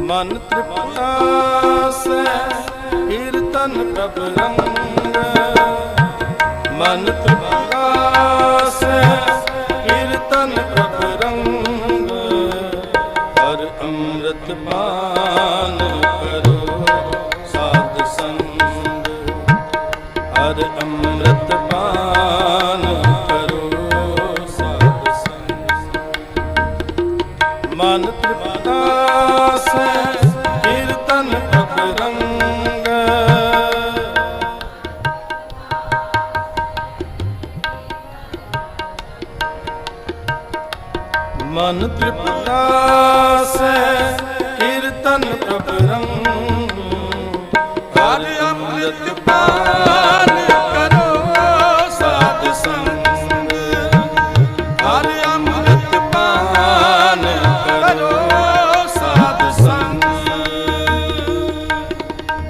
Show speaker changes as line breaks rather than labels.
मन तृप्तासै कीर्तन प्रभ रंग। मन तृप्तासै कीर्तन प्रभ रंग। हर अमृत पान करो साध संग। हर अमृत पान करो साध संग। मन तृप्तासै कीर्तन प्रभ रंग। मन तृप्तासै कीर्तन प्रभ